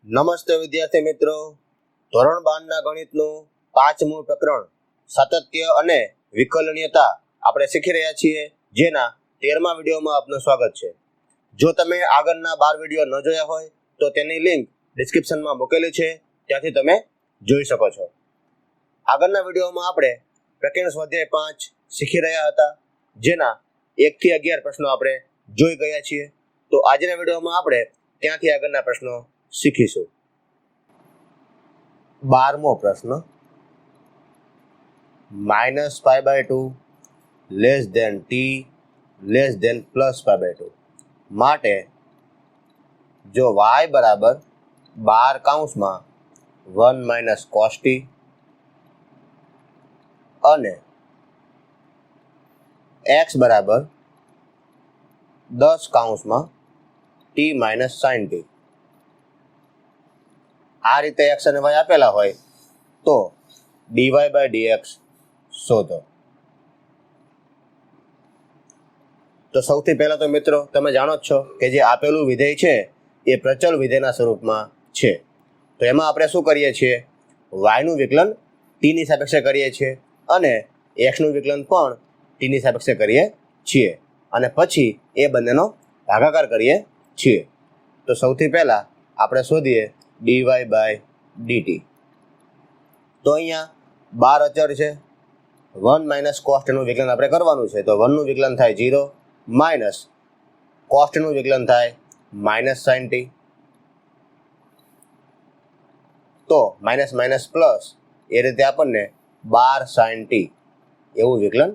નમસ્તે વિદ્યાર્થી મિત્રો, ધોરણ 12ના ગણિતનું 5મું પ્રકરણ સાતત્ય અને વિકલનીયતા આપણે શીખી રહ્યા છીએ, જેના 13મા વિડીયોમાં આપનું સ્વાગત છે। જો તમે આગળના 12 વિડીયો ન જોયા હોય તો તેની લિંક ડિસ્ક્રિપ્શનમાં મૂકેલી છે, ત્યાંથી તમે જોઈ શકો છો। આગળના વિડીયોમાં આપણે પ્રકરણ સ્વાધ્યાય 5 શીખી રહ્યા હતા, જેના 1 થી 11 પ્રશ્નો આપણે જોઈ ગયા છીએ। તો આજના વિડીયોમાં આપણે ત્યાંથી આગળના પ્રશ્નો શીખીશું। 12મો પ્રશ્ન, -π/2 less than t less than +π/2 માટે જો y બરાબર 12 કૌંસમાં 1 - cos t અને x બરાબર 10 કૌંસમાં t - sin t આ રીતે x અને y આપેલા હોય તો dy/dx શોધો। તો સૌથી પહેલા તો મિત્રો તમે જાણો જ છો કે જે આપેલું વિધેય છે એ પ્રચલ વિધેયના સ્વરૂપમાં છે। તો એમાં આપણે શું કરીએ છીએ, y નું વિકલન t ની સાપેક્ષે કરીએ છીએ અને x નું વિકલન પણ t ની સાપેક્ષે કરીએ છીએ અને પછી એ બંનેનો ભાગાકાર કરીએ છીએ। તો સૌથી પહેલા આપણે શોધીએ dy/dt। તો અહીંયા 12 અચળ છે, 1 - cos t નું વિકલન આપણે કરવાનું છે, તો 1 નું વિકલન થાય 0 માઇનસ cos t નું વિકલન થાય -sin t, તો માઇનસ માઇનસ પ્લસ એ રીતે આપણને 12 sin t એવું વિકલન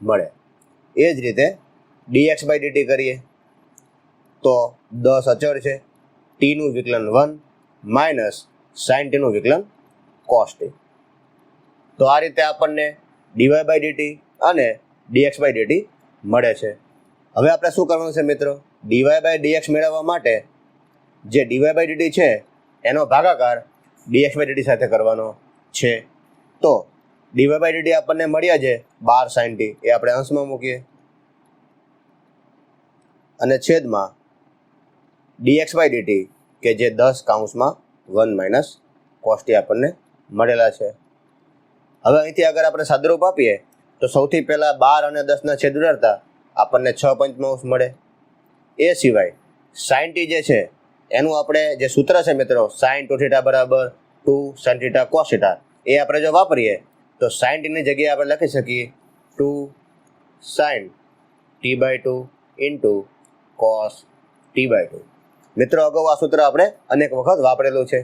મળે। એ જ રીતે dx/dt કરીએ તો 10 અચળ છે, t નું વિકલન 1 માઇનસ sin t નું વિકલન cos t। તો આ રીતે આપણને dy/dt અને dx/dt મળે છે। હવે આપણે શું કરવાનું છે મિત્રો, dy/dx મેળવવા માટે જે dy/dt છે એનો ભાગાકાર dx/dt સાથે કરવાનો છે। તો dy/dt આપણને મળ્યા છે 12 sin t, એ આપણે અંશમાં મૂકીએ અને છેદમાં dx/dt કે જે 10 કૌંસમાં 1 - cos t આપણને મળેલા છે। હવે અહીંથી આગળ આપણે સાદુરૂપ આપીએ તો સૌથી પહેલા 12 અને 10 ના છેદ ઉડાડતા આપણને 6/5 મળે। એ સિવાય sin t જે છે એનું આપણે જે સૂત્ર છે મિત્રો, sin 2θ બરાબર 2 sin θ cos θ, એ આપણે જો વાપરીએ તો sin t ની જગ્યાએ આપણે લખી શકીએ 2 sin t/2 into cos t/2। મિત્રો અગાઉ આ સૂત્ર આપણે અનેક વખત વાપરેલું છે।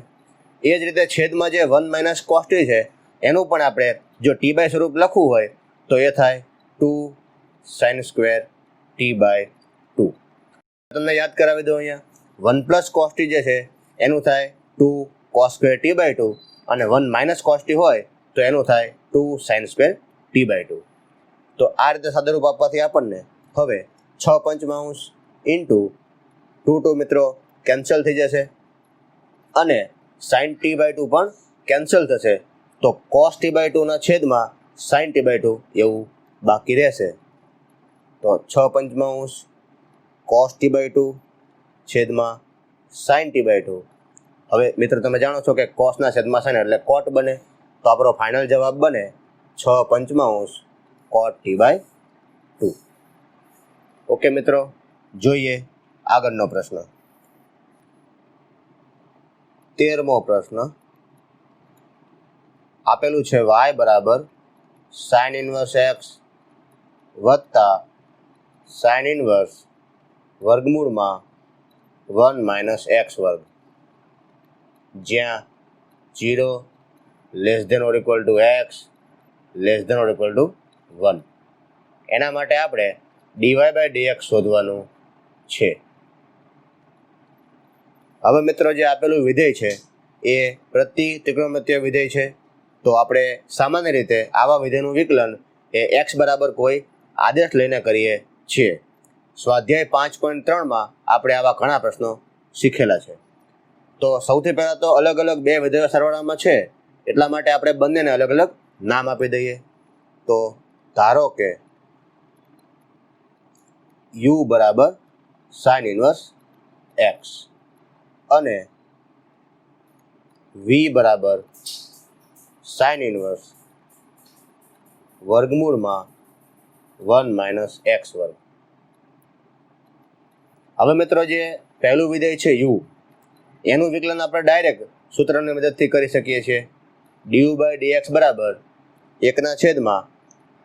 એ જ રીતે છેદમાં જે 1 - cos t છે એનું પણ આપણે જો t/ સ્વરૂપ લખવું હોય તો એ થાય 2 sin² t/2। તમને યાદ કરાવી દઉં, અહીંયા 1 + cos t જે છે એનું થાય 2 cos² t/2 અને 1 - cos t હોય તો એનું થાય 2 sin² t/2। તો આ રીતે સાદુરૂપ આપવાથી આપણને હવે 6/5 ઇન્ટુ 2 મિત્રો કેન્સલ થઈ જશે અને sin t/2 પણ કેન્સલ થશે, તો cos t/2 ના છેદમાં sin t/2 એવું બાકી રહેશે। તો 6/5 cos t/2 છેદમાં sin t/2। હવે મિત્રો તમે જાણો છો કે cos ના છેદમાં sin એટલે cot બને, તો આપણો ફાઇનલ જવાબ બને 6/5 cot t/2। ઓકે મિત્રો, જોઈએ આગળનો પ્રશ્ન। 13મો પ્રશ્ન આપેલું છે y બરાબર sin inverse x વત્તા sin inverse વર્ગમૂળમાં 1 - x વર્ગ, જ્યાં 0 <= x <= 1। એના માટે આપણે dy/dx શોધવાનું છે। હવે મિત્રો જે આપેલું વિધેય છે એ પ્રતિ ત્રિકોણમિતિય વિધેય છે, તો આપણે સામાન્ય રીતે આવા વિધેયનું વિકલન એ x બરાબર કોઈ આદેશ લઈને કરીએ છીએ। સ્વાધ્યાય 5.3માં આપણે આવા ઘણા પ્રશ્નો શીખેલા છે। તો સૌથી પહેલા તો અલગ અલગ બે વિધેયો સરવાળામાં છે એટલા માટે આપણે બંનેને અલગ અલગ નામ આપી દઈએ। તો ધારો કે u બરાબર sin inverse x અને વી બરાબર સાઇન ઇનવર્સ વર્ગમૂળમાં 1 માઇનસ એક્સ વર્ગ. હવે મિત્રો જે પહેલું વિધેય છે યુ, એનું વિકલન આપણે ડાયરેક્ટ સૂત્રની મદદથી કરી શકીએ છીએ. ડીયુ બાય ડીએક્સ બરાબર 1/,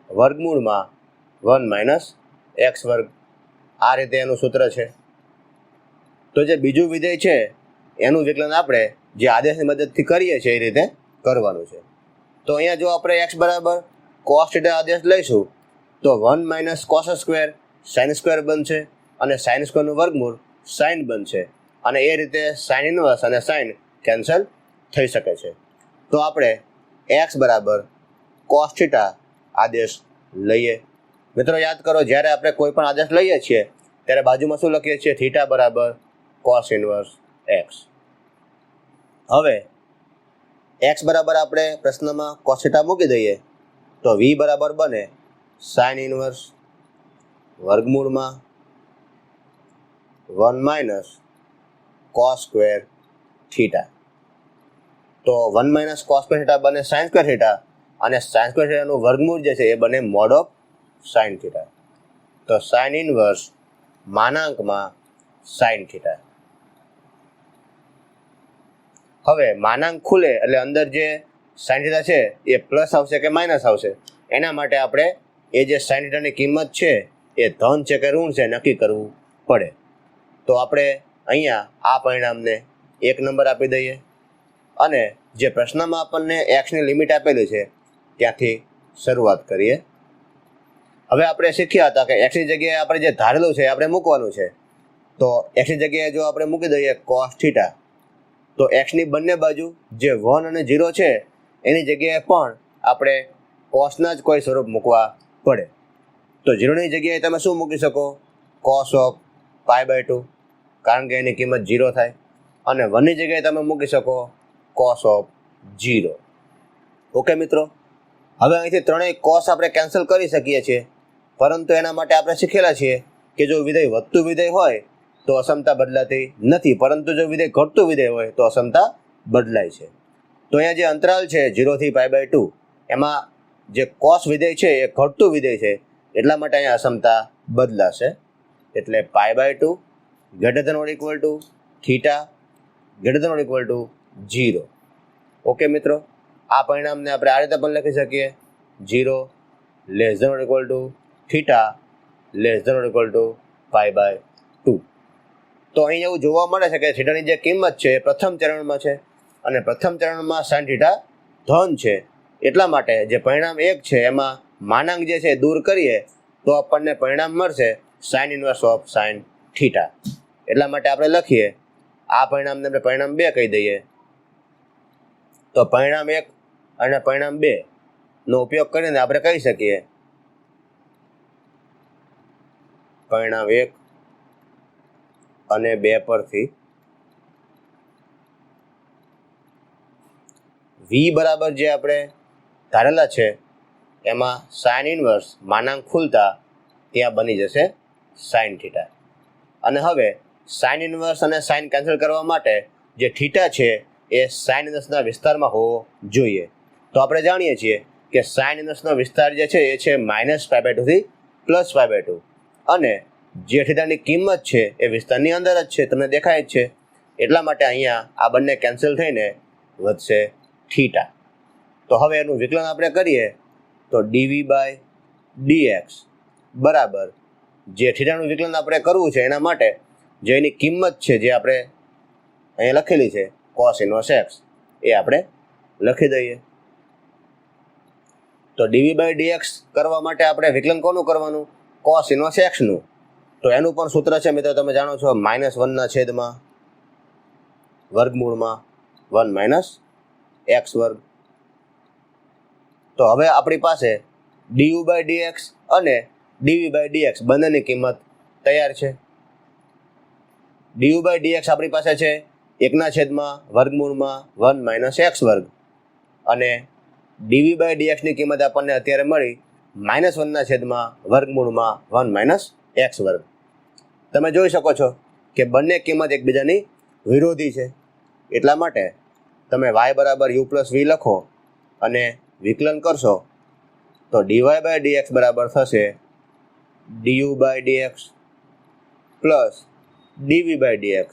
વર્ગમૂળમાં 1 માઇનસ એક્સ વર્ગ. આ રીતે એનું સૂત્ર છે. તો જે બીજું વિધેય છે એનું વિકલન આપણે જે આદેશની મદદથી કરીએ છીએ એ રીતે કરવાનું છે. તો અહીંયા જો આપણે એક્સ બરાબર કોસ થીટા આદેશ લઈશું તો 1 minus cos square sine square બનશે અને સાઇન સ્ક્વેરનું વર્ગમૂળ સાઇન બનશે અને એ રીતે સાઇન ઇનવર્સ અને સાઇન કેન્સલ થઈ શકે છે. તો આપણે એક્સ બરાબર કોસ થીટા આદેશ લઈએ. મિત્રો યાદ કરો, જ્યારે આપણે કોઈ પણ આદેશ લઈએ છીએ ત્યારે બાજુમાં શું લખીએ છીએ? થીટા બરાબર કોસ ઇનવર્સ એક્સ. હવે એક્સ બરાબર આપણે પ્રશ્નમાં કોસ થીટા મૂકી દઈએ તો વી બરાબર બને સાઇન ઇનવર્સ વર્ગમૂળમાં 1 માઇનસ કોસ સ્ક્વેર થીટા. તો 1 માઇનસ કોસ સ્ક્વેર થીટા બને સાઇન સ્ક્વેર થીટા અને સાઇન સ્ક્વેર થીટાનું વર્ગમૂળ જે છે એ બને મોડ ઓફ સાઇન થીટા. તો સાઇન ઇનવર્સ માનાંકમાં સાઇન થીટા. હવે માનાંક ખુલે એટલે અંદર જે સાઇન થીટા છે એ પ્લસ આવશે કે માઇનસ આવશે, એના માટે આપણે એ જે સાઇન થીટાની કિંમત છે એ ધન છે કે ઋણ છે નક્કી કરવું પડે. તો આપણે અહીંયા આ પરિણામને 1 નંબર આપી દઈએ અને જે પ્રશ્નમાં આપણને એક્સની લિમિટ આપેલી છે ત્યાંથી શરૂઆત કરીએ. હવે આપણે શીખ્યા હતા કે એક્સની જગ્યાએ આપણે જે ધારેલું છે આપણે મૂકવાનું છે. તો એક્સની જગ્યાએ જો આપણે મૂકી દઈએ કોસ થીટા, તો એક્સની બંને બાજુ જે 1 અને 0 છે એની જગ્યાએ પણ આપણે કોસના જ કોઈ સ્વરૂપ મૂકવા પડે. તો 0ની જગ્યાએ તમે શું મૂકી શકો? કોસ ઓફ π/2, કારણ કે એની કિંમત 0 થાય. અને 1ની જગ્યાએ તમે મૂકી શકો કોસ ઓફ 0. ઓકે મિત્રો, હવે અહીંથી ત્રણેય કોસ આપણે કેન્સલ કરી શકીએ છીએ, પરંતુ એના માટે આપણે શીખેલા છીએ કે જો વિધેય વધતું વિધેય હોય તો અસમતા બદલાતી નથી, પરંતુ જો વિધેય ઘટતું વિધેય હોય તો અસમતા બદલાય છે. તો અહીંયા જે અંતરાલ છે 0 થી π/2, એમાં જે કોસ વિધેય છે એ ઘટતું વિધેય છે, એટલા માટે અહીંયા અસમતા બદલાશે. એટલે π/2 ≥ થીટા ≥ 0. ઓકે મિત્રો, આ પરિણામને આપણે આ રીતે પણ લખી શકીએ 0 <= થીટા <= π/2. તો અહીં એવું જોવા મળે છે કે થીટાની જે કિંમત છે એ પ્રથમ ચરણમાં છે અને પ્રથમ ચરણમાં સાઇન થીટા ધન છે. એટલા માટે જે પરિણામ 1 છે એમાં માનાંક જે છે દૂર કરીએ તો આપણને પરિણામ મળશે sine inverse of sine theta. એટલા માટે આપણે લખીએ આ પરિણામને આપણે પરિણામ 2 કહી દઈએ. તો પરિણામ 1 અને પરિણામ 2 નો ઉપયોગ કરીને આપણે કહી શકીએ પરિણામ 1 અને 2 પરથી વી બરાબર જે આપણે ધારેલા છે એમાં સાઇન ઇનવર્સ માનાંક ખુલતા ત્યાં બની જશે સાઇન થીટા. અને હવે સાઇન ઇનવર્સ અને સાઇન કેન્સલ કરવા માટે જે થીટા છે એ સાઇન ઇનવર્સના વિસ્તારમાં હોવો જોઈએ. તો આપણે જાણીએ છીએ કે સાઇન ઇનવર્સનો વિસ્તાર જે છે એ છે -π/2 થી +π/2 અને જે થીટાની કિંમત છે એ વિસ્તારની અંદર જ છે, તમને દેખાય જ છે. એટલા માટે અહીંયા આ બંને કેન્સલ થઈને વધશે થીટા. તો હવે એનું વિકલન આપણે કરીએ તો dv/dx બરાબર જે થીટાનું વિકલન આપણે કરવું છે એના માટે જે એની કિંમત છે જે આપણે અહીંયા લખેલી છે cos ઇનવર્સ x એ આપણે લખી દઈએ. તો dv/dx કરવા માટે આપણે વિકલન કોનું કરવાનું? cos ઇનવર્સ x નું. તો એનું પણ સૂત્ર છે મિત્રો, તમે જાણો છો -1/√1 - x વર્ગ. તો હવે આપણી પાસે du/dx અને dv/dx બંનેની કિંમત તૈયાર છે. du/dx આપણી પાસે છે 1/√1 - x વર્ગ અને dv/dx ની કિંમત આપણને અત્યારે મળી -1/√1 - x વર્ગ. તમે જોઈ શકો છો કે બંને કિંમત એકબીજાની વિરોધી છે. એટલા માટે તમે y બરાબર u પ્લસ v લખો અને વિકલન કરશો તો dy બાય dx બરાબર થશે du by dx plus dv by dx.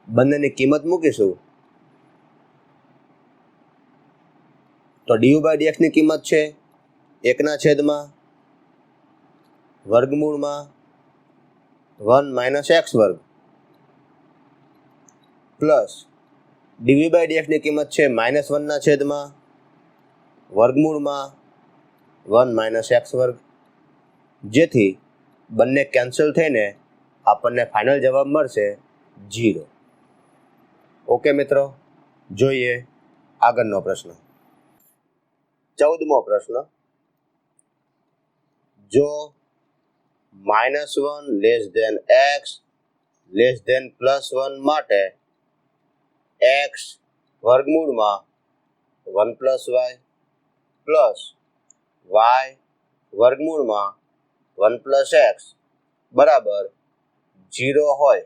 બંનેની કિંમત મૂકીશું તો du બાય dx ની કિંમત છે 1/, વર્ગમૂળમાં 1 - x વર્ગ પ્લસ dv બાય dx ની કિંમત છે -1/, વર્ગમૂળમાં 1 - x વર્ગ. જેથી બંને કેન્સલ થઈને આપણને ફાઇનલ જવાબ મળશે 0. ઓકે મિત્રો, જોઈએ આગળનો પ્રશ્ન. 14મો પ્રશ્ન. જો -1 x +1 માટે x વર્ગમૂળમાં 1 + y પ્લસ y વર્ગમૂળમાં 1 + x બરાબર 0 હોય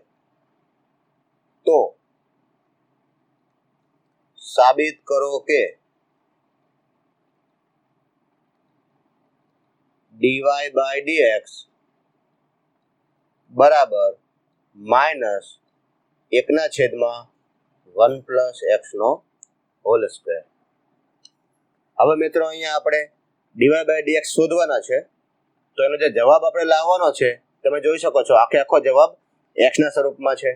તો સાબિત કરો કે dy બાય dx બરાબર -1/1 + x નો હોલ સ્ક્વેર. હવે મિત્રો અહીંયા આપણે dy બાય dx શોધવાના છે, તો એનો જે જવાબ આપણે લાવવાનો છે તમે જોઈ શકો છો આખો જવાબ x ના સ્વરૂપમાં છે.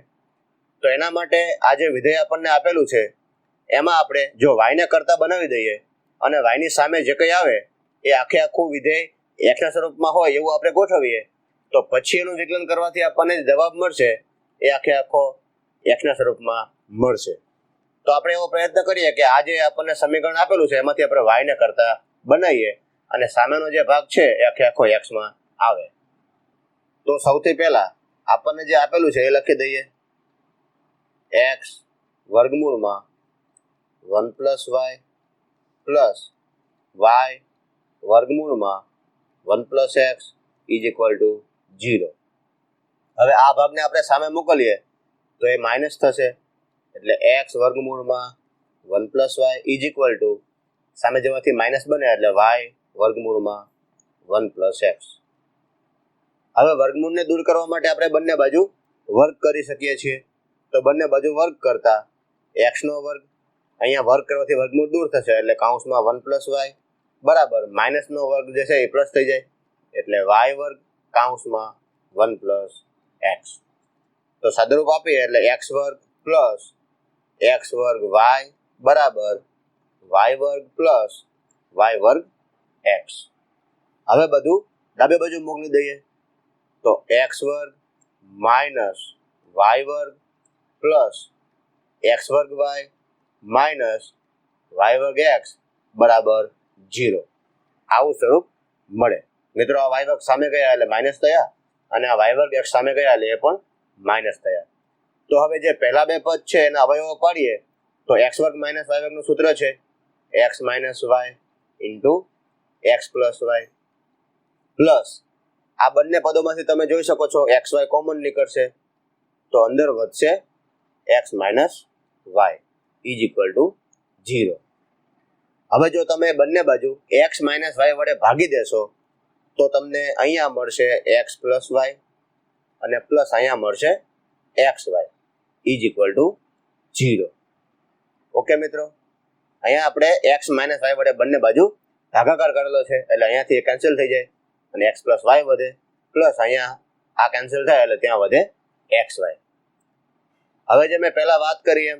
તો એના માટે આ જે વિધેય આપણને આપેલું છે એમાં આપણે જો y ને કરતા બનાવી દઈએ અને y ની સામે જે કંઈ આવે એ આખું વિધેય x ના સ્વરૂપમાં હોય એવું આપણે ગોઠવીએ તો પછી એનું વિકલન કરવાથી આપણને જવાબ મળશે એ આખો x ના સ્વરૂપમાં મળશે. તો આપણે એવો પ્રયત્ન કરીએ કે આ જે આપણને સમીકરણ આપેલું છે એમાંથી આપણે y ને કરતા બનાવીએ અને સામેનો જે ભાગ છે એ આખો x માં આવે. તો સૌથી પહેલા આપણને જે આપેલું છે એ લખી દઈએ. x વર્ગમૂળમાં 1 + y પ્લસ y વર્ગમૂળમાં 1 + x = 0. હવે આ ભાગને આપણે સામે મોકલીએ તો એ માઇનસ થશે એટલે x વર્ગમૂળમાં 1 + y સામે જેમાંથી માઇનસ બને એટલે y વર્ગમૂળમાં 1 + x. હવે વર્ગમૂળને દૂર કરવા માટે આપણે બંને બાજુ વર્ગ કરી શકીએ છીએ. તો બંને બાજુ વર્ગ કરતા x નો વર્ગ અહીંયા વર્ગ કરવાથી વર્ગમૂળ દૂર થશે એટલે કૌંસમાં 1 + y બરાબર માઇનસ નો વર્ગ જે છે એ પ્લસ થઈ જાય એટલે y વર્ગ કૌંસમાં 1 + x. તો સાદુરૂપ આપીએ એટલે x વર્ગ પ્લસ x વર્ગ y બરાબર y વર્ગ પ્લસ y વર્ગ x. હવે બધું ડાબે બાજુ મોકલી દઈએ તો x વર્ગ માઇનસ y વર્ગ પ્લસ x વર્ગ y માઇનસ y વર્ગ x બરાબર 0. આવું સ્વરૂપ મળે. મિત્રો આ y વર્ગ સામે ગયા એટલે માઇનસ થયા અને આ y વર્ગ x સામે ગયા એટલે એ પણ માઇનસ થયા. તો હવે જે પહેલા બે પદ છે એના અવયવો પાડીએ તો x વર્ગ માઇનસ y વર્ગનું સૂત્ર છે x minus y into x plus y plus આ બંને પદોમાંથી તમે જોઈ શકો છો xy કોમન નીકળશે તો અંદર વધશે x માઇનસ y = 0. હવે જો તમે બંને બાજુ x માઇનસ y વડે ભાગી દેશો તો તમને અહીંયા મળશે x પ્લસ y અને પ્લસ અહીંયા મળશે xy = 0. ઓકે મિત્રો, અહીંયા આપણે x માઇનસ y વડે બંને બાજુ ભાગાકાર કરેલો છે એટલે અહીંયાથી કેન્સલ થઈ જાય અને x પ્લસ y વધે પ્લસ અહીંયા આ કેન્સલ થાય એટલે ત્યાં વધે xy. હવે જે મેં પહેલા વાત કરી એમ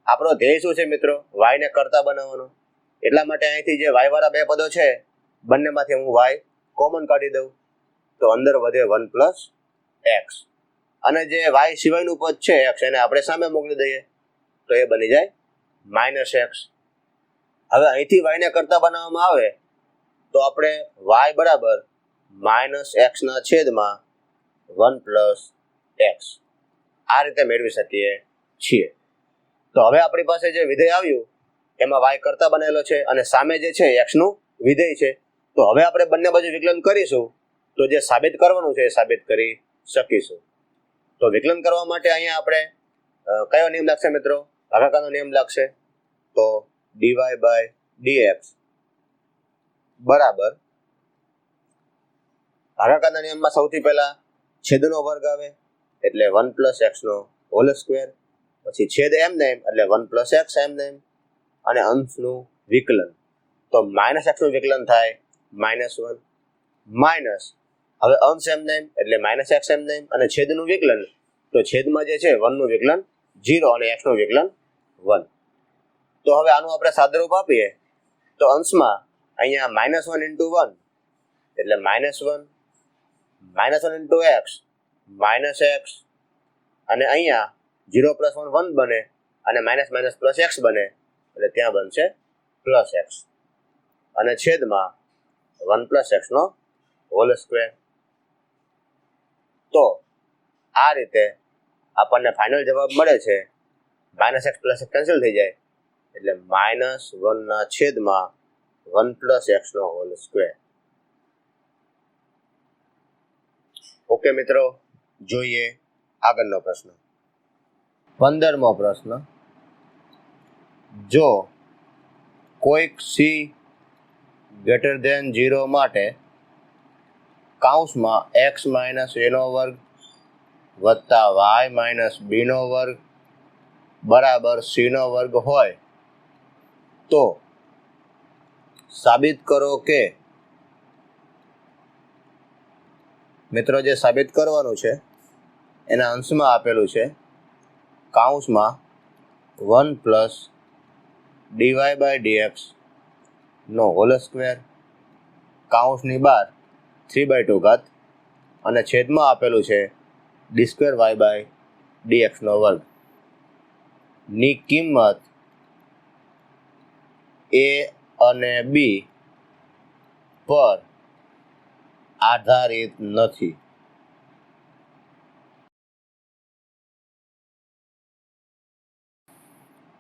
આપણો ધ્યેય શું છે મિત્રો? y ને કરતા બનાવવાનો. એટલા માટે અહીંથી જે y વાળા બે પદો છે બંનેમાંથી હું y કોમન કાઢી દઉં તો અંદર વધે 1 + x અને જે y સિવાયનું પદ છે x એને આપણે સામે મોકલી દઈએ તો એ બની જાય -x. હવે અહીંથી y ને કરતા બનાવવામાં આવે તો આપણે y બરાબર -x/1 + x આ રીતે મેળવી શકીએ છીએ. તો હવે આપણી પાસે જે વિધેય આવ્યું એમાં y કરતા બનેલો છે અને સામે જે છે x નું વિધેય છે. તો હવે આપણે બંને બાજુ વિકલન કરીશું તો જે સાબિત કરવાનું છે એ સાબિત કરી શકીશું. તો વિકલન કરવા માટે અહીંયા આપણે કયો નિયમ લાગશે મિત્રો? ભાગાકારનો નિયમ લાગશે તો dy/dx બરાબર ભાગાકારના નિયમમાં સૌથી પહેલા છેદનો વર્ગ આવે એટલે 1 + x નો હોલ સ્ક્વેર, પછી છેદ એમ ને એમ એટલે 1 + x એમ ને એમ, અને અંશનું વિકલન તો -x નું વિકલન થાય -1 માઇનસ હવે અંશ એમ ને એમ એટલે -x એમ ને એમ, અને છેદનું વિકલન તો છેદમાં જે છે 1 નું વિકલન 0 અને x નું વિકલન 1. તો હવે આનું આપણે સાદુરૂપ આપીએ તો અંશમાં અહીંયા -1 × 1 એટલે -1 -1 × x -x, અને અહીંયા 0 + 1 1 બને અને -- x બને એટલે ત્યાં બનશે +x, અને છેદમાં 1 + x નો હોલ સ્ક્વેર. તો આ રીતે આપણને ફાઇનલ જવાબ મળે છે -x + x કેન્સલ થઈ જાય એટલે -1/1 + x નો હોલ સ્ક્વેર. ઓકે મિત્રો, જોઈએ આગળનો પ્રશ્ન. 15મો પ્રશ્ન. જો કોઈક c > 0 માટે કૌંસમાં x - a² વત્તા y - b² બરાબર c² હોય તો સાબિત કરો કે. મિત્રો, જે સાબિત કરવાનું છે એના અંશમાં આપેલું છે કૌંસમાં 1 + dy/dx નો હોલ સ્ક્વેર, કૌંસની બહાર 3/2 અને છેદમાં આપેલું છે d²y/dx² ની કિંમત a અને b પર આધારિત નથી.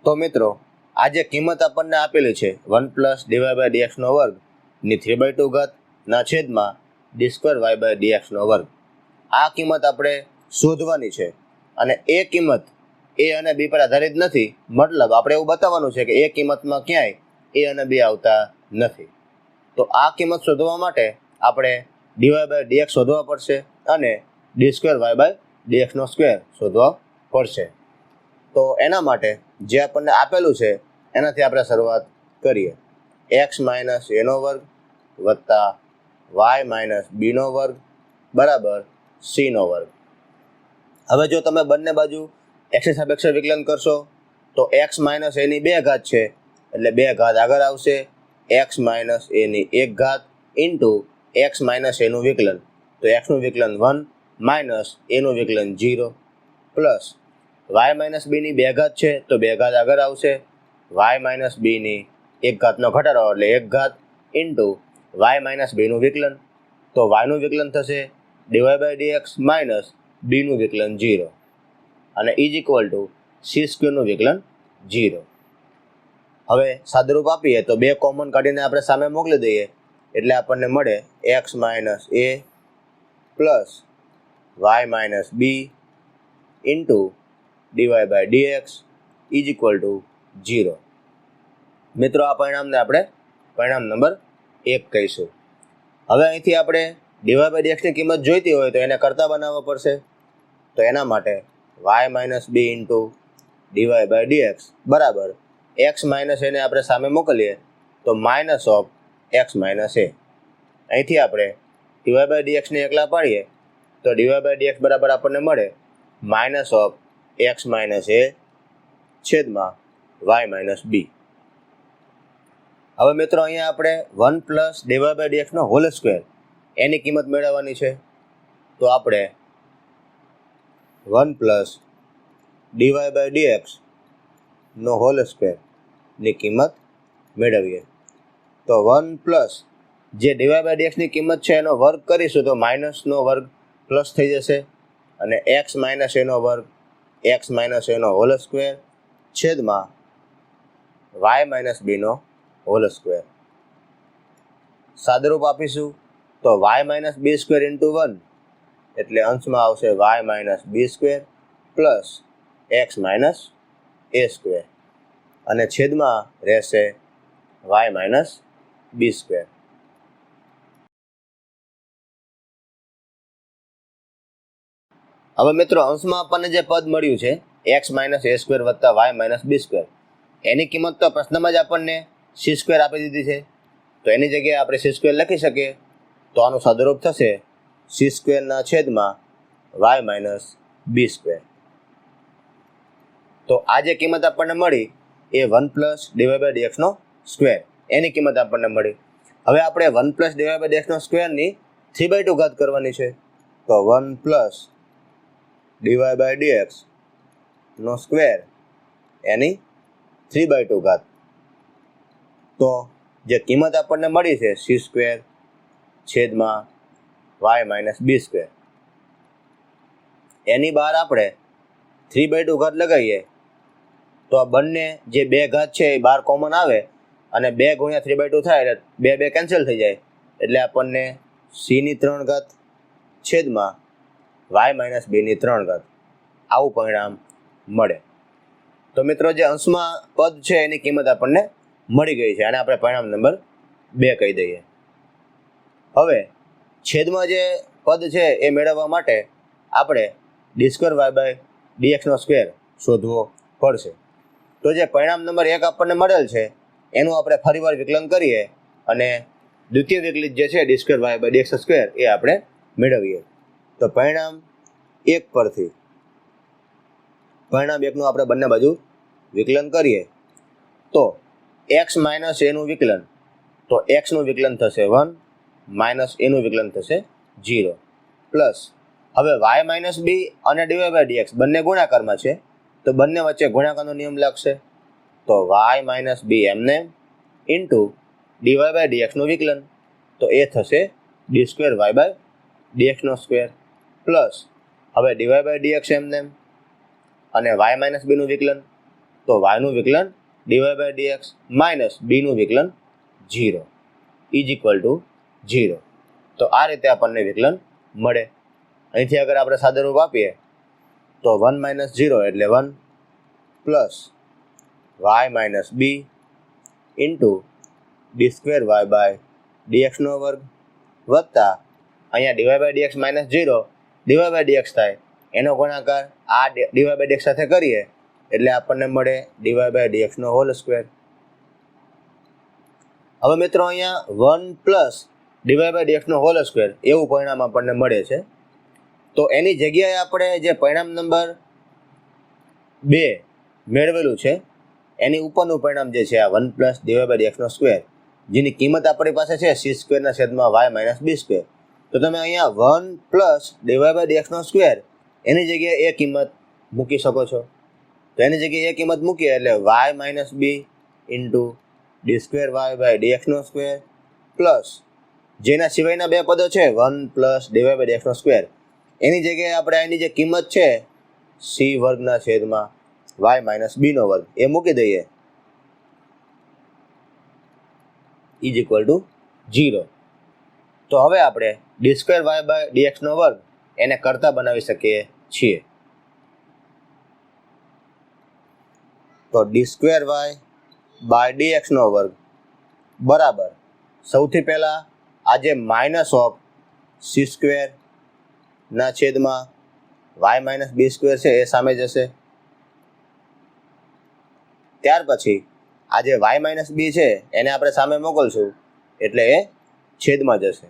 તો મિત્રો, આ જે કિંમત આપણને આપેલી છે 1 + dy/dx² ની 3/2 ના છેદમાં d²y/dx², આ કિંમત આપણે શોધવાની છે, અને એ કિંમત a અને b પર આધારિત નથી. મતલબ આપણે એવું બતાવવાનું છે કે એ કિંમતમાં ક્યાંય a અને b આવતા નથી. તો આ કિંમત શોધવા માટે આપણે dy/dx શોધવા પડશે અને d²y/dx² શોધવા પડશે. તો એના માટે જે આપણને આપેલું છે એનાથી આપણે શરૂઆત કરીએ. x - a² વત્તા y - b² બરાબર c². હવે જો તમે બંને બાજુ x ની સાપેક્ષે વિકલન કરશો તો x - a ની 2 ઘાત છે એટલે 2 ઘાત આગળ આવશે, x - a ની 1 ઘાત ઇન્ટુ x - a નું વિકલન તો x નું વિકલન 1 માઇનસ a નું વિકલન 0 પ્લસ y - b ની 2 ઘાત છે તો 2 ઘાત આગળ આવશે, y - b ની 1 ઘાતનો ઘટાડો એટલે 1 ઘાત ઇન્ટુ y - b નું વિકલન તો y નું વિકલન થશે dy/dx માઇનસ b નું વિકલન 0 અને c² નું વિકલન 0. હવે સાદુરૂપ આપીએ તો 2 કોમન કાઢીને આપણે સામે મોકલી દઈએ એટલે આપણને મળે x - a plus y - b into dy/dx 0. મિત્રો, આ પરિણામને આપણે પરિણામ નંબર 1 કહીશું. હવે અહીંથી આપણે dy/dx ની કિંમત જોઈતી હોય તો એને કરતા બનાવવા પડશે. તો એના માટે y - b ઇન્ટુ dy/dx બરાબર x - a ને આપણે સામે મોકલીએ તો -x - a. અહીંથી આપણે dy/dx ને એકલા પાડીએ તો dy/dx બરાબર આપણને મળે -x - a છેદમાં y - b. હવે મિત્રો, અહીંયા આપણે 1 + dy/dx નો હોલ સ્ક્વેર એની કિંમત મેળવવાની છે. તો આપણે 1 + dy/dx નો હોલ સ્ક્વેર ની કિંમત મેળવીએ તો 1 જે dy/dx ની કિંમત છે એનો વર્ગ કરીશું તો માઇનસનો વર્ગ પ્લસ થઈ જશે, અને x - a નો વર્ગ x - a નો હોલ સ્ક્વેર છેદમાં y - b નો હોલ સ્ક્વેર. સાદુરૂપ આપીશું તો y - b² ઇન્ટુ 1 એટલે અંશમાં આવશે y - b² પ્લસ x - એ સ્ક્વેર અને છેદમાં રહેશે વાય માઇનસ બી સ્ક્વેર. હવે મિત્રો અંશમાં આપણને જે પદ મળ્યું છે એક્સ માઇનસ એ સ્ક્વેર વત્તા વાય માઇનસ બી સ્ક્વેર, એની કિંમત તો પ્રશ્નમાં જ આપણને સી સ્ક્વેર આપી દીધી છે, તો એની જગ્યાએ આપણે સી સ્ક્વેર લખી શકીએ. તો આનું સાદુરૂપ થશે સી સ્ક્વેરના છેદમાં વાય માઇનસ બી સ્ક્વેર. તો આ જે કિંમત આપણને મળી એ 1 પ્લસ ડીવાય બાય ડીએક્સનો સ્ક્વેર, એની કિંમત આપણને મળી. હવે આપણે 1 પ્લસ ડીવાય બાય ડીએક્સનો સ્ક્વેરની 3/2 ઘાત કરવાની છે. તો 1 પ્લસ ડીવાય બાય ડીએક્સ નો સ્ક્વેર એની 3/2 ઘાત. તો જે કિંમત આપણને મળી છે સી સ્ક્વેર છેદમાં વાય માઇનસ બી સ્ક્વેર, એની બહાર આપણે 3/2 ઘાત લગાવીએ તો આ બંને જે બે ઘાત છે એ બહાર કોમન આવે અને 2 ગુણ્યા 3/2 થાય એટલે 2 કેન્સલ થઈ જાય, એટલે આપણને સીની 3 ઘાત છેદમાં વાય માઇનસ બીની 3 ઘાત આવું પરિણામ મળે. તો મિત્રો જે અંશમાં પદ છે એની કિંમત આપણને મળી ગઈ છે, અને આપણે પરિણામ નંબર 2 કહી દઈએ. હવે છેદમાં જે પદ છે એ મેળવવા માટે આપણે ડી સ્ક્વેર વાય બાય ડીએક્સનો સ્ક્વેર શોધવો પડશે. તો જે પરિણામ નંબર 1 આપણને મળેલ છે એનું આપણે ફરીવાર વિકલન કરીએ અને દ્વિતીય વિકલિત જે છે d square y by dx square એ આપણે મેળવીએ. તો પરિણામ 1 પરથી પરિણામ 1નું આપણે બંને બાજુ વિકલન કરીએ તો એક્સ માઇનસ એનું વિકલન, તો એક્સનું વિકલન થશે 1 માઇનસ એનું વિકલન થશે 0 પ્લસ હવે વાય માઇનસ બી અને ડીવાય બાય ડીએક્સ બંને ગુણાકારમાં છે, તો બંને વચ્ચે ગુણાકારનો નિયમ લાગશે. તો વાય માઇનસ બી એમને ઇન્ટુ ડીવાય બાય ડીએક્સનું વિકલન, તો એ થશે ડી સ્ક્વેર વાય બાય ડીએક્સનો સ્ક્વેર પ્લસ હવે ડીવાય બાય ડીએક્સ એમને અને વાય માઇનસ બીનું વિકલન, તો વાયનું વિકલન ડીવાય બાય ડીએક્સ માઇનસ બીનું વિકલન 0 ઇઝ ઇક્વલ ટુ 0. તો આ રીતે આપણને વિકલન મળે. અહીંથી અગર આપણે સાદુરૂપ આપીએ તો 1 માઇનસ 0 એટલે 1 plus y minus B into d square y by ડીએક્સનો વર્ગ વત્તા અહીંયા dy by dx minus 0 dy by dx થાય, એનો ગુણાકાર આ ડીવાય બાય ડીએક્સ સાથે કરીએ એટલે આપણને મળે ડીવાય બાય ડીએક્સનો હોલ સ્ક્વેર. હવે મિત્રો અહીંયા 1 પ્લસ ડીવાય બાય ડીએક્સનો હોલ સ્ક્વેર એવું પરિણામ આપણને મળે છે. તો એની જગ્યાએ આપણે જે પરિણામ નંબર 2 મેળવેલું છે એની ઉપરનું પરિણામ જે છે આ 1 પ્લસ ડીવાય બાય ડીએક્સનો સ્ક્વેર, જેની કિંમત આપણી પાસે છે સી સ્ક્વેરના છેદમાં વાય માઇનસ બી સ્ક્વેર, તો તમે અહીંયા 1 પ્લસ ડીવાય બાય ડીએક્સનો સ્ક્વેર એની જગ્યાએ એ કિંમત મૂકી શકો છો. તો એની જગ્યાએ એ કિંમત મૂકીએ એટલે y minus B into d square y by ડીએક્સનો સ્ક્વેર પ્લસ જેના સિવાયના બે પદો છે 1 પ્લસ ડીવાય બાય ડીએક્સનો સ્ક્વેર, એની જગ્યાએ આપણે એની જે કિંમત છે સી વર્ગના છેદમાં વાય માઇનસ બીનો વર્ગ એ મૂકી દઈએ ઇઝ ઇક્વલ ટુ 0. તો હવે આપણે ડી સ્ક્વેર વાય બાય ડીએક્સનો વર્ગ એને કરતા બનાવી શકીએ છીએ. તો ડી સ્ક્વેર વાય બાય ડીએક્સનો વર્ગ બરાબર સૌથી પહેલાં આ જે માઇનસ ઓફ સી સ્ક્વેર ના છેદમાં વાય માઇનસ બી સ્ક્વેર છે એ સામે જશે. ત્યાર પછી આ જે વાય માઇનસ બી છે એને આપણે સામે મોકલશું એટલે એ છેદમાં જશે.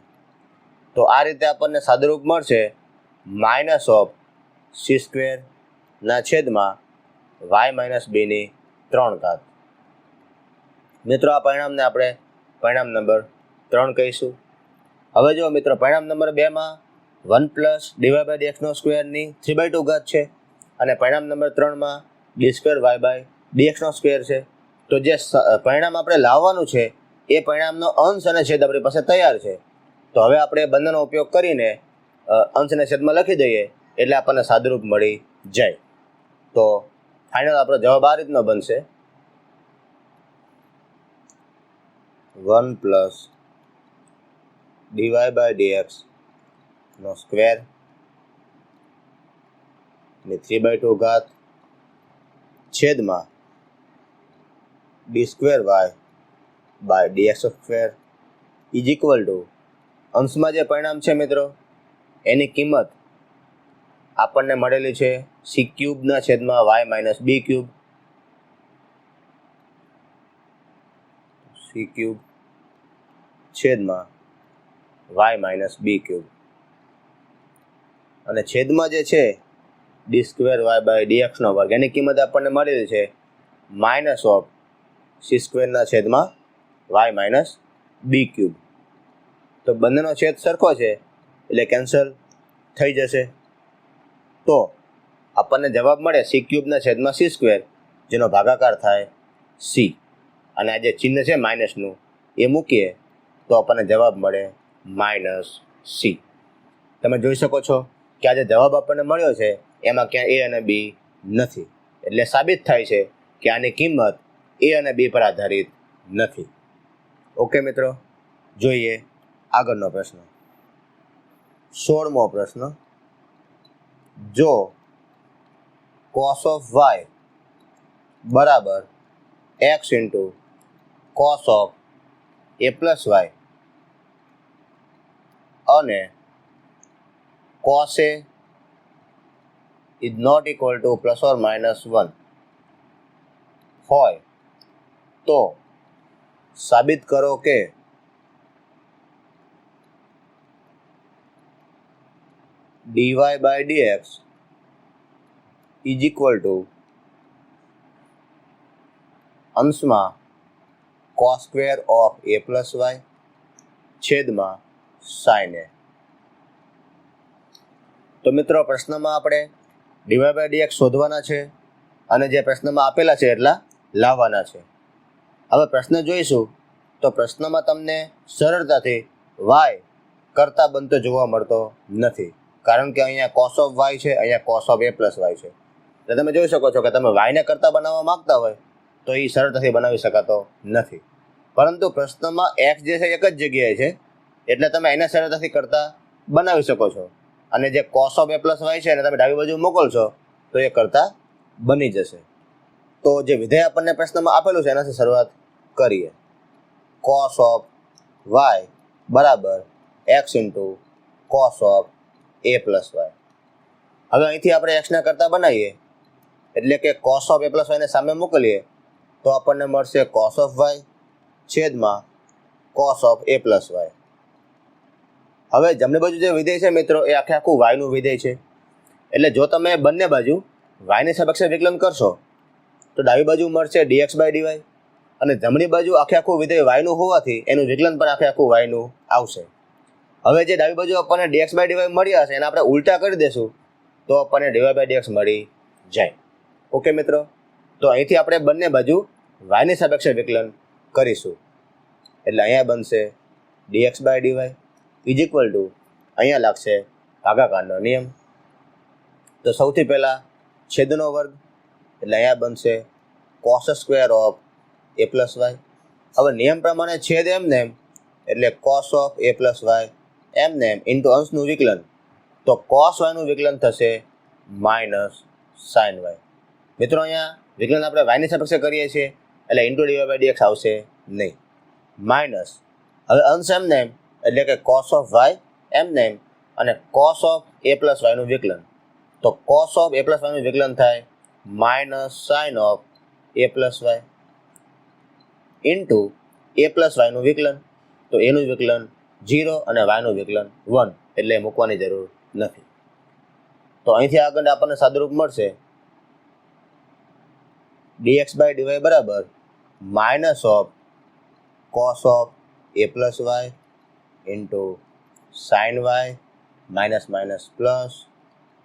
તો આ રીતે આપણને સાદુરૂપ મળશે માઇનસ ઓફ સી સ્ક્વેર ના છેદમાં વાય માઇનસ બીની 3 ઘાત. મિત્રો આ પરિણામને આપણે પરિણામ નંબર 3 કહીશું. હવે જો મિત્રો પરિણામ નંબર 2માં 1 પ્લસ ડીવાય બાય ડીએક્સનો સ્ક્વેરની 3/2 ઘાત છે અને પરિણામ નંબર 3માં ડી સ્ક્વેર વાય બાય ડીએક્સનો સ્ક્વેર છે. તો જે પરિણામ આપણે લાવવાનું છે એ પરિણામનો અંશ અને છેદ આપણી પાસે તૈયાર છે. તો હવે આપણે બંનેનો ઉપયોગ કરીને અંશ અને છેદમાં લખી દઈએ એટલે આપણને સાદુરૂપ મળી જાય. તો ફાઇનલ આપણો જવાબ આ રીતનો બનશે 1 પ્લસ ડીવાય બાય ડીએક્સ નો સ્ક્વેર ની 3/2 ઘાત છેદમાં d square y by dx square is equal to અંશમાં જે પરિણામ છે મિત્રો એની કિંમત આપણને મળેલી છે સી ક્યુબના છેદમાં વાય માઇનસ બી ક્યુબ, સી ક્યુબ છેદમાં વાય માઇનસ બી ક્યુબ, અને છેદમાં જે છે ડી સ્ક્વેર વાય બાય ડીએક્સનો વર્ગ એની કિંમત આપણને મળેલી છે માઇનસ ઓફ સી સ્ક્વેરના છેદમાં વાય માઇનસ બી ક્યુબ. તો બંનેનો છેદ સરખો છે એટલે કેન્સલ થઈ જશે. તો આપણને જવાબ મળે સી ક્યુબના છેદમાં સી સ્ક્વેર, જેનો ભાગાકાર થાય સી, અને આ જે ચિહ્ન છે માઇનસનું એ મૂકીએ તો આપણને જવાબ મળે માઇનસ સી. તમે જોઈ શકો છો કે આ જે જવાબ આપણને મળ્યો છે એમાં ક્યાં એ અને બી નથી, એટલે સાબિત થાય છે કે આની કિંમત એ અને બી પર આધારિત નથી. ઓકે મિત્રો, જોઈએ આગળનો પ્રશ્ન. 16મો પ્રશ્ન. જો cos ઓફ વાય બરાબર x into cos of A plus y અને cos a is not equal to plus or minus 1 હોય તો સાબિત કરો કે dy by dx is equal to અંશમાં cos square of a plus y છેદમાં sin a. તો મિત્રો પ્રશ્નમાં આપણે dy by dx શોધવાના છે અને જે પ્રશ્નમાં આપેલા છે એટલા લાવવાના છે. હવે પ્રશ્ન જોઈશું તો પ્રશ્નમાં તમને સરળતાથી y કરતા બનતો જોવા મળતો નથી, કારણ કે અહીંયા cos of y છે, અહીંયા cos of a plus y છે. એટલે તમે જોઈ શકો છો કે તમે y ને કરતા બનાવવા માંગતા હોય તો એ સરળતાથી બનાવી શકાતો નથી, પરંતુ પ્રશ્નમાં x જે છે એક જ જગ્યાએ છે એટલે તમે એને સરળતાથી કરતા બનાવી શકો છો, અને જે cos of a plus y છે એને તમે ડાબી બાજુ મોકલશો તો એ કરતા બની જશે. તો જે વિધેય આપણને પ્રશ્નમાં આપેલું છે એનાથી શરૂઆત કરીએ. cos of y બરાબર x into cos of a plus y. હવે અહીંથી આપણે x ના કરતા બનાવીએ એટલે કે cos of a plus y ને સામે મોકલીએ તો આપણને મળશે cos of y છેદમાં cos of a plus y. હવે જમણી બાજુ જે વિધેય છે મિત્રો એ આખું y નું વિધેય છે, એટલે જો તમે બંને બાજુ y ની સાપેક્ષે વિકલન કરશો તો ડાબી બાજુ મળશે dx by dy, અને જમણી બાજુ આખું વિધેય y નું હોવાથી એનું વિકલન પણ આખું y નું આવશે. હવે જે ડાબી બાજુ આપણને dx by dy મળ્યા છે એને આપણે ઉલટા કરી દેશું તો આપણને dy by dx મળી જાય. ઓકે મિત્રો, તો અહીંથી આપણે બંને બાજુ y ની સાપેક્ષે વિકલન કરીશું એટલે અહીંયા બનશે dx by dy is equal two અહીંયા લાગશે ભાગાકારનો નિયમ. તો સૌથી પહેલા છેદનો વર્ગ એટલે અહીંયા બનશે cos square of a plus y. હવે નિયમ પ્રમાણે છેદ એમને એમ એટલે cos of a plus y એમને એમ ઇન્ટુ અંશનું વિકલન, તો cos y નું વિકલન થશે માઇનસ sin y. મિત્રો અહીંયા વિકલન આપણે y ની સાપેક્ષે કરીએ છીએ એટલે ઇન્ટુ dy by dx આવશે નહીં, માઇનસ. હવે અંશ એમને એમ એટલે કે cos ઓફ y એમને એમ અને cos of a plus y નું વિકલન, તો cos of a plus y નું વિકલન થાય minus sin of a plus y into a plus y નું વિકલન, તો એનું વિકલન 0 અને y નું વિકલન 1 એટલે મૂકવાની જરૂર નથી. તો અહીંથી આગળ આપણને સાદુરૂપ મળશે dx by dy બરાબર minus of cos of a plus y into sin y minus minus plus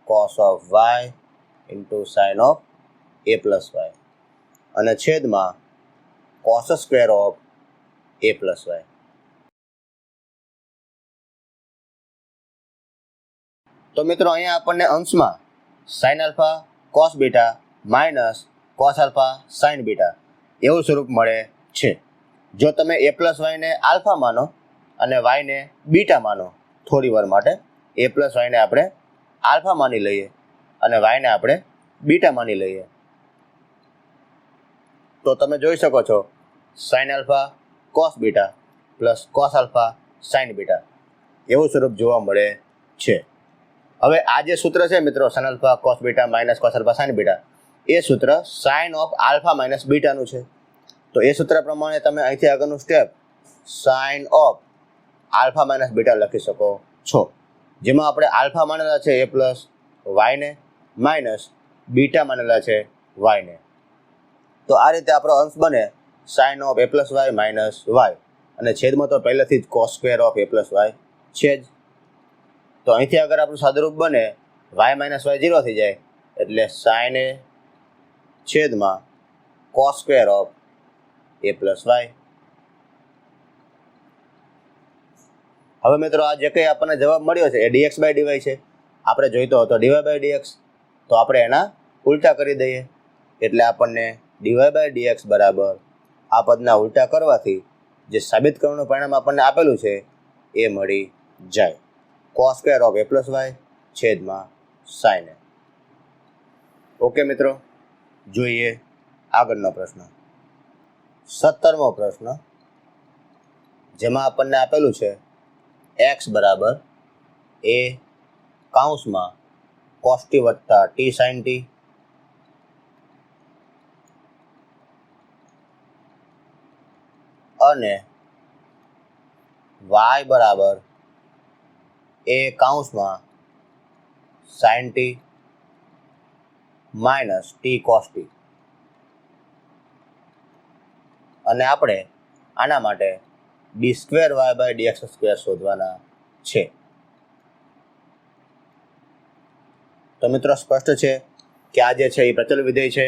cos of y into sin of a plus y અને છેદમાં cos square of a plus y. તો મિત્રો અહીંયા આપણને અંશમાં sin alpha cos beta minus cos alpha sin beta એવું સ્વરૂપ મળે છે. જો તમે a પ્લસ વાયને આલ્ફા માનો અને વાયને બીટા માનો થોડી વાર માટે, a પ્લસ વાયને આપણે આલ્ફા માની લઈએ અને વાયને આપણે બીટા માની લઈએ, તો તમે જોઈ શકો છો sign alpha cos beta plus cos alpha sine beta એવું સ્વરૂપ જોવા મળે છે. હવે આ જે સૂત્ર છે મિત્રો sine alpha cos beta minus cos alpha sine beta એ સૂત્ર સાઇન ઓફ આલ્ફા માઇનસ બીટાનું છે. તો એ સૂત્ર પ્રમાણે તમે અહીંથી આગળનું step sine of alpha minus beta લખી શકો છો, જેમાં આપણે આલ્ફા માનેલા છે એ પ્લસ વાયને માઇનસ બીટા માનેલા છે વાયને. તો આ રીતે આપણો અંશ બને sine of A plus y minus y, અને છેદમાં તો પહેલેથી જ cos square of A plus Y છે જ. તો અહીંથી આગળ આપણું સાદુરૂપ બને વાય માઇનસ વાય 0 થઈ જાય, એટલે સાઇન એ છેદમાં cos square of A plus y. હવે મિત્રો આ જે કંઈ આપણને જવાબ મળ્યો છે એ dx બાય dy છે. આપણે જોઈતો હતો dy બાય dx, તો આપણે એના ઉલટા કરી દઈએ, એટલે આપણને dy બાય dx બરાબર આ પદના ઉલટા કરવાથી જે સાબિત કરવાનું પરિણામ આપણને આપેલું છે એ મળી જાય, cos square of A plus y છેદમાં સાઇન એ. ઓકે મિત્રો, જોઈએ આગળનો પ્રશ્ન. 17મો પ્રશ્ન, જેમાં આપણને આપેલું છે x બરાબર a કૌંસમાં cos t વત્તા t sin t અને y બરાબર a કૌંસમાં sin t minus t cos t, અને આપણે આના માટે d² y બાય dx² શોધવાના છે. તો મિત્રો સ્પષ્ટ છે કે આ જે છે એ પ્રચલ વિધેય છે,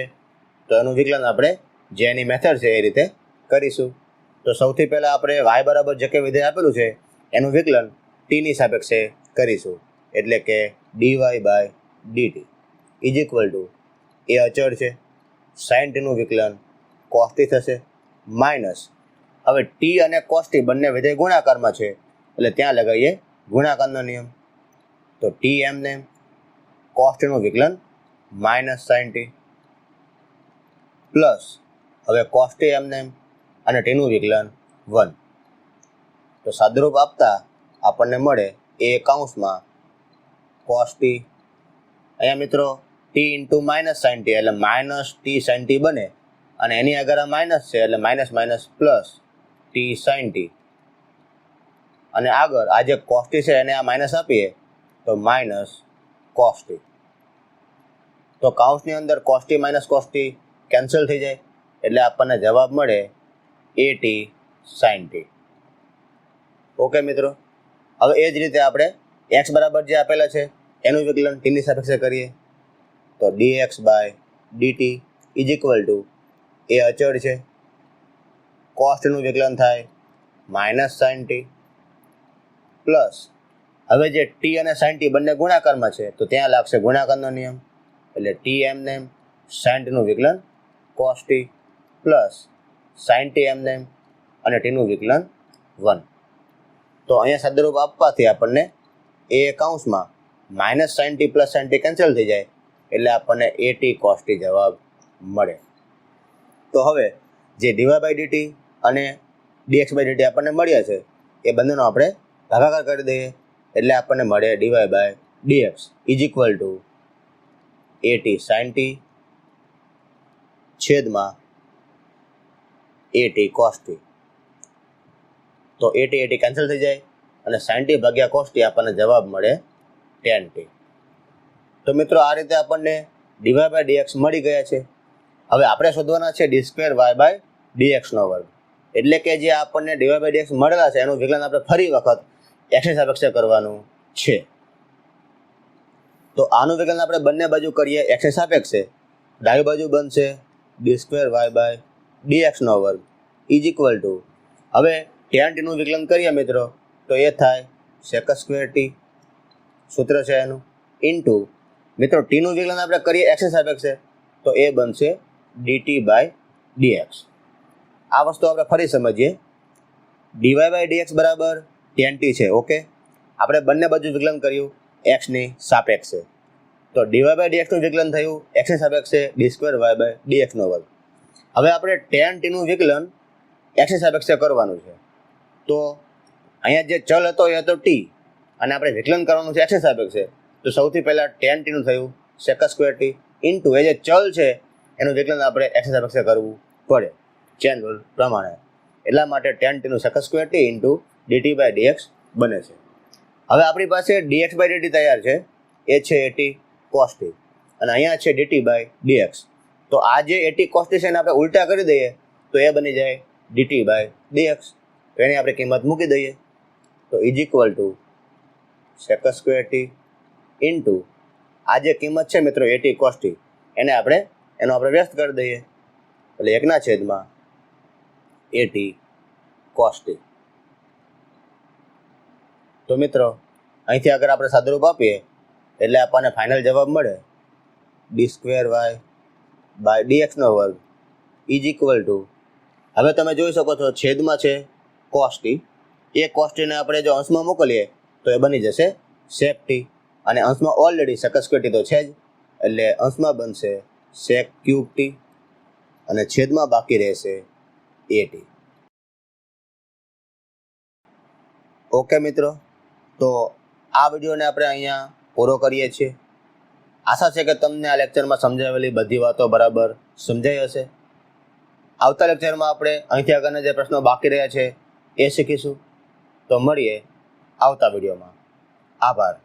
તો એનું વિકલન આપણે જે એની મેથડ છે એ રીતે કરીશું. તો સૌથી પહેલાં આપણે y બરાબર જે કંઈ વિધેય આપેલું છે એનું વિકલન t ની સાપેક્ષે કરીશું, એટલે કે dy by dt is equal to A અચળ છે, sin t નું વિકલન cos t થશે માઇનસ, હવે t અને cos t બંને વિધેય ગુણાકારમાં છે એટલે ત્યાં લગાવીએ ગુણાકારનો નિયમ. તો t એમને cos t નું વિકલન માઇનસ sin t પ્લસ હવે cos t એમને અને t નું વિકલન 1. તો સાદુરૂપ આપતા આપણને મળે a કૌંસમાં cos t, અહીંયા મિત્રો t into minus sin t એટલે માઇનસ t sin t બને, અને એની આગળ આ માઇનસ છે એટલે minus minus plus t sin t, અને આગળ આ જે cos t છે એને આ માઇનસ આપીએ તો માઇનસ cos t. તો કૌંસની અંદર cos t minus cos t cancel થઈ જાય એટલે આપણને જવાબ મળે at sin t. ઓકે મિત્રો, હવે એ જ રીતે આપણે x બરાબર જે આપેલા છે એનું વિકલન t ની સાપેક્ષે કરીએ. તો dx by dt is equal to A અચળ છે, cos t નું વિકલન થાય માઇનસ sin t પ્લસ હવે જે t અને sin t બંને ગુણાકારમાં છે તો ત્યાં લાગશે ગુણાકારનો નિયમ, એટલે t એમને sin t નું વિકલન cos t plus sin t એમને અને t નું વિકલન 1. તો અહીંયા સાદુરૂપ આપવાથી આપણને a કૌંસમાં minus sin t plus sin t cancel થઈ જાય એટલે આપણને at cos t જવાબ મળે. તો હવે જે dy બાય dt અને dx બાય dt આપણને મળ્યા છે એ બંનેનો આપણે ભાગાકાર કરી દઈએ, એટલે આપણને મળે dy by dx is equal to at sin t છેદમાં at cos t. તો at કેન્સલ થઈ જાય અને sin t ભાગ્યા cos t આપણને જવાબ મળે tan t. તો મિત્રો આ રીતે આપણને dy બાય dx મળી ગયા છે. હવે આપણે શોધવાના છે d² y બાય dx નો વર્ગ, એટલે કે જે આપણને dy બાય dx મળેલા છે એનું વિકલન આપણે ફરી વખત x ની સાપેક્ષે કરવાનું છે. તો આનું વિકલન આપણે બંને બાજુ કરીએ x ની સાપેક્ષે, ડાબી બાજુ બનશે d² y બાય dx નો વર્ગ ઇઝ ઇક્વલ ટુ, હવે tan t નું વિકલન કરીએ મિત્રો તો એ થાય sec² t, સૂત્ર છે એનું, ઇન્ટુ મિત્રો t નું વિકલન આપણે કરીએ x ની સાપેક્ષે તો એ બનશે dt બાય dx. આ વસ્તુ આપણે ફરી સમજીએ, dy બાય dx બરાબર tan t છે. ઓકે, આપણે બંને બાજુ વિકલન કર્યું x ની સાપેક્ષે, તો dy બાય dx નું વિકલન થયું x ની સાપેક્ષે d² y બાય dx નો વર્ગ. હવે આપણે tan t નું વિકલન x સાપેક્ષે કરવાનું છે. તો અહીંયા જે ચલ હતો એ હતો t અને આપણે વિકલન કરવાનું છે x સાપેક્ષે. તો સૌથી પહેલાં tan t નું થયું sec² t ઇન્ટુ એ જે ચલ છે એનું વિકલન આપણે x સાપેક્ષે કરવું પડે ચેન રૂલ પ્રમાણે. એટલા માટે tan t નું sec² t ઇન્ટુ dt/dx બને છે. હવે આપણી પાસે dx/dt તૈયાર છે, એ છે at cos t અને અહીંયા છે dt/dx. તો આ જે at cos t છે એને આપણે ઉલટા કરી દઈએ તો એ બની જાય dt/dx. તો એની આપણે કિંમત મૂકી દઈએ તો is equal two sec² t into આ જે કિંમત છે મિત્રો at cos t એનો આપણે વ્યસ્ત કરી દઈએ એટલે 1/at cos t. તો મિત્રો અહીંથી આગળ આપણે સાદુરૂપ આપીએ એટલે આપણને ફાઇનલ જવાબ મળે d²y/dx² ઇઝ ઇક્વલ ટુ, હવે તમે જોઈ શકો છો છેદમાં છે cos t, એ cos t ને આપણે જો અંશમાં મોકલીએ તો એ બની જશે sec t અને અંશમાં ઓલરેડી sec² t તો છે જ એટલે અંશમાં બનશે sec³ t અને છેદમાં બાકી રહેશે at. ઓકે મિત્રો, તો આ વિડીયોને આપણે અહીંયા પૂરો કરીએ છીએ. આશા છે કે તમને આ લેક્ચરમાં સમજાવેલી બધી વાતો બરાબર સમજાઈ હશે. આવતા લેક્ચરમાં આપણે અહીંથી આગળના જે પ્રશ્નો બાકી રહ્યા છે એ શીખીશું. તો મળીએ આવતા વિડીયોમાં. આભાર.